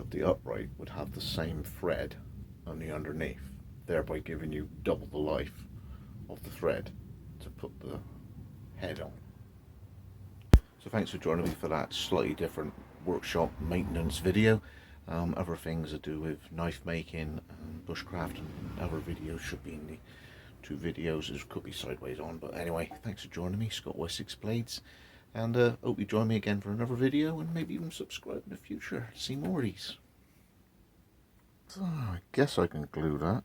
but the upright would have the same thread on the underneath, thereby giving you double the life of the thread to put the head on. So thanks for joining me for that slightly different workshop maintenance video. Other things to do with knife making and bushcraft and other videos should be in the two videos. It could be sideways on, but anyway, thanks for joining me, Scott Wessex Blades, and hope you join me again for another video, and maybe even subscribe in the future to see more of these. So I guess I can glue that.